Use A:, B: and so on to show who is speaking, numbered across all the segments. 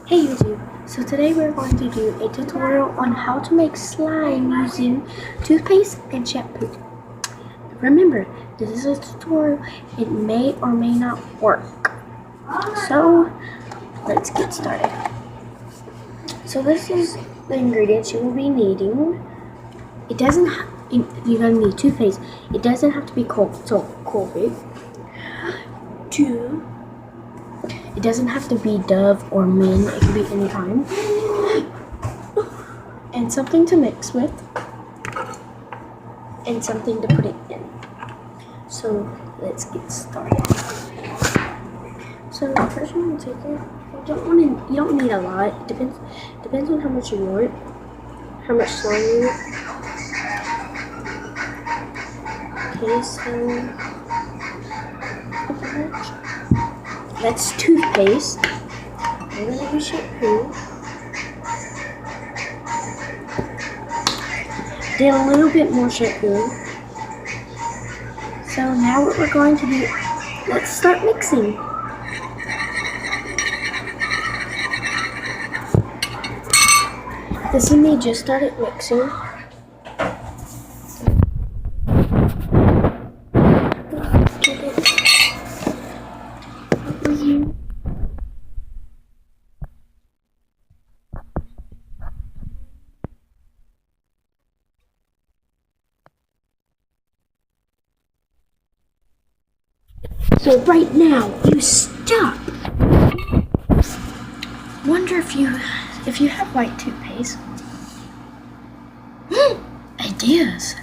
A: Hey YouTube, so today we're going to do a tutorial on how to make slime using toothpaste and shampoo. Remember, this is a tutorial, it may or may not work. So, let's get started. So this is the ingredients you will be needing. It doesn't you're going to need toothpaste. It doesn't have to be Colgate. It doesn't have to be Dove or Min, it can be any kind. And something to mix with. And something to put it in. So let's get started. So first I'm gonna take it. You don't need a lot. It depends on how much you want. How much slime you want. Okay, so that's toothpaste. We're gonna do shampoo. Did a little bit more shampoo. So now what we're going to do, let's start mixing. This is me just started mixing. So right now, you stop. Wonder if you have white toothpaste. Ideas.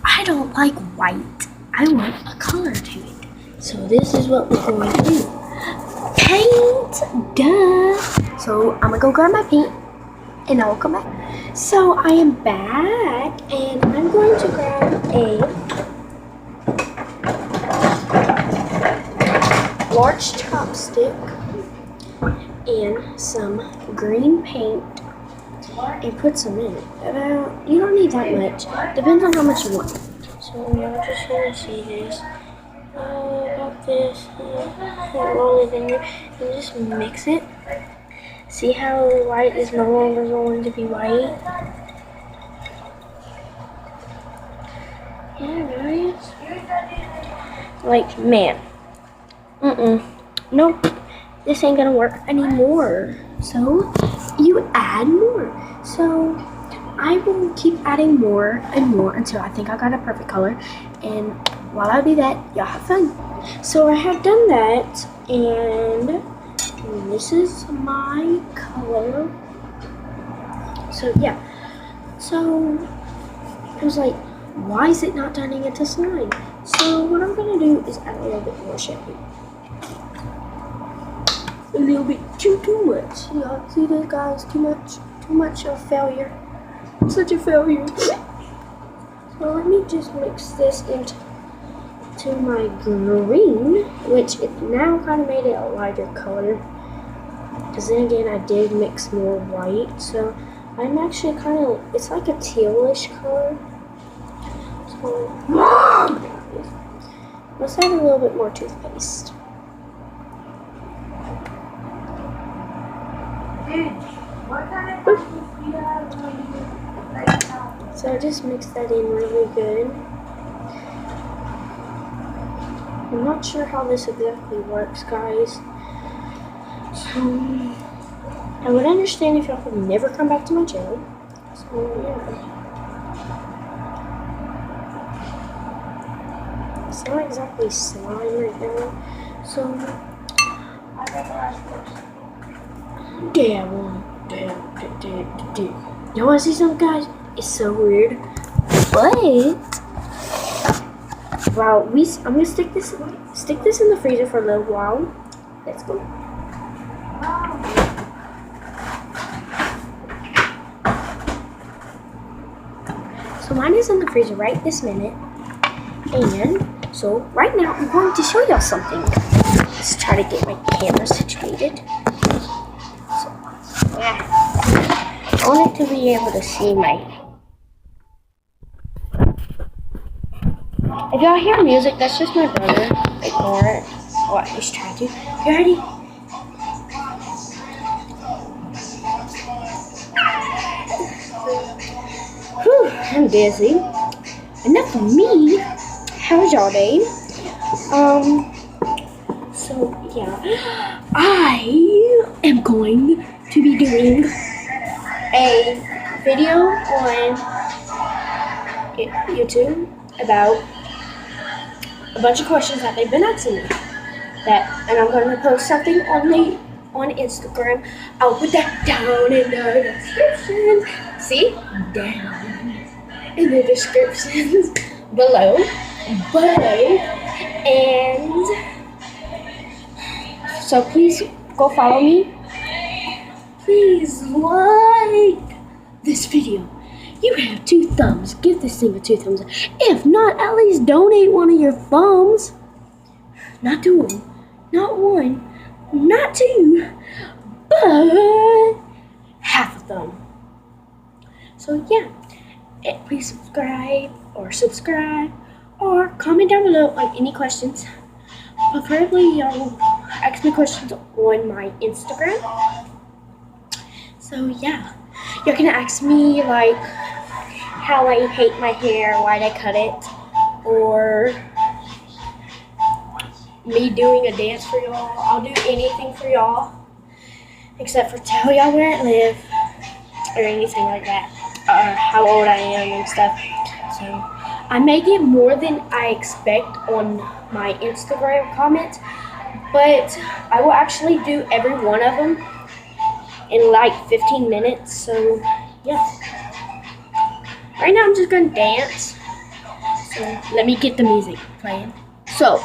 A: I don't like white. I want a color to it. So this is what we're going to do. Paint, duh. So I'm gonna go grab my paint and I'll come back. So I am back and I'm going to grab a large chopstick and some green paint and put some in it. You don't need that much. Depends on how much you want. So I'm just gonna see this. About this. Roll it in there and just mix it. See how white is no longer going to be white? Yeah, guys. Like, man. Nope, this ain't gonna work anymore. So you add more. So I will keep adding more and more until I think I got a perfect color. And while I do that, y'all have fun. So I have done that, and this is my color. So yeah. So I was like, why is it not turning into slime? So what I'm gonna do is add a little bit more shampoo. A little bit too much. Yeah, see this, guys? Too much of failure. Such a failure. So let me just mix this into my green, which it now kind of made it a lighter color. Because then again, I did mix more white, so I'm actually kind of, it's like a tealish color. So let's add a little bit more toothpaste. So I just mix that in really good. I'm not sure how this exactly works, guys. So I would understand if y'all could never come back to my channel. So yeah. It's not exactly slime right now. So damn. You wanna see something, guys? It's so weird. But wow, I'm gonna stick this in the freezer for a little while. Let's go. So mine is in the freezer right this minute. And so right now I'm going to show y'all something. Let's try to get my camera situated. Yeah. I want it to be able to see my... If y'all hear music, that's just my brother. Ignore it. Well, he's trying to. You ready? I'm dizzy. Enough for me. How's y'all day? So yeah, I am going to be doing a video on YouTube about a bunch of questions that they've been asking me. And I'm going to post something on Instagram. I'll put that down in the description. See? Down in the descriptions below. And so please go follow me. Please like this video. You have 2 thumbs. Give this thing a 2 thumbs up. If not, at least donate one of your thumbs. Not 2, not 1, not 2, but half a thumb. So yeah, please subscribe or comment down below on any questions. Preferably y'all ask me questions on my Instagram. So yeah, you're gonna ask me like how I hate my hair, why'd I cut it, or me doing a dance for y'all. I'll do anything for y'all except for tell y'all where I live or anything like that, how old I am and stuff. So I may get more than I expect on my Instagram comments, but I will actually do every one of them in like 15 minutes. So yeah, right now I'm just gonna dance. So let me get the music playing. So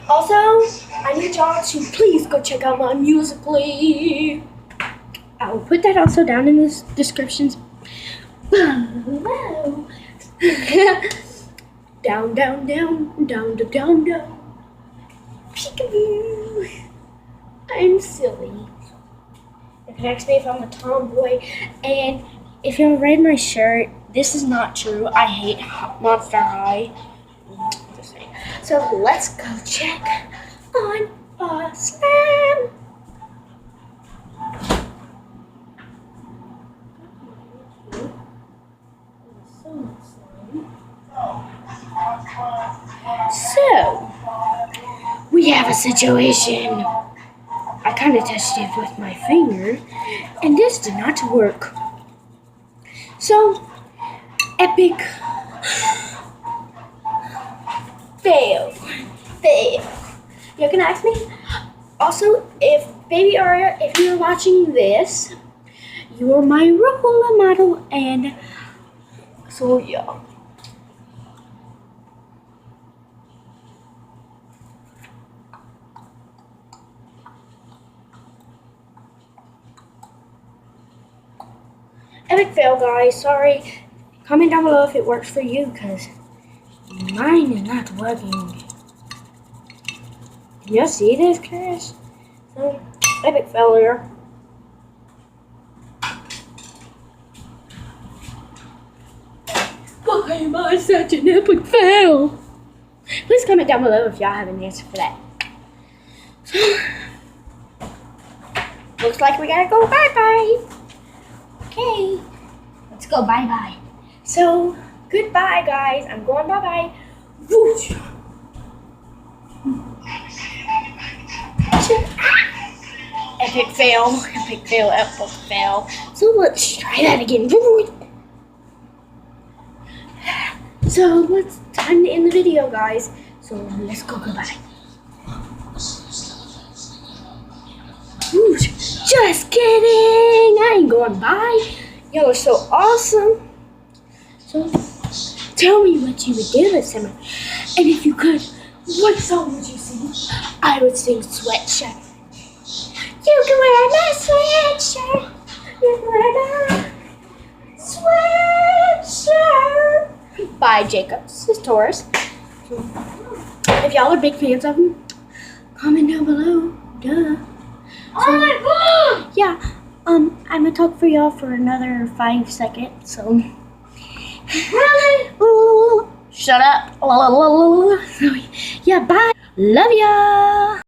A: also, I need y'all to please go check out my Musical.ly. I will put that also down in the descriptions below. Down, down, down, down, down, down, down. Peekaboo. I'm silly. You can ask me if I'm a tomboy. And if you read my shirt, this is not true. I hate Monster High. So let's go check on a slam. So we have a situation. I kind of touched it with my finger, and this did not work. So epic. Fail. You can ask me. Also, if Baby Aria, if you're watching this, you are my role model, and so yeah. Epic fail, guys. Sorry. Comment down below if it works for you, because mine is not working. Can you see this, Chris? So, epic failure. Why am I such an epic fail? Please comment down below if y'all have an answer for that. So, looks like we gotta go bye-bye. Okay, let's go bye-bye. So, goodbye, guys. I'm going bye-bye. Whoosh. Epic fail, epic fail, epic fail. So let's try that again. So let's time to end the video, guys. So let's go goodbye. Whoosh. Just kidding. I ain't going bye. Y'all are so awesome. So tell me what you would do this summer. And if you could, what song would you sing? I would sing Sweatshirt. You can wear my sweatshirt. You can wear my sweatshirt. By Jacob Taurus. If y'all are big fans of him, comment down below. Duh. So, yeah, I'm gonna talk for y'all for another 5 seconds. So, shut up. So, yeah, bye. Love ya.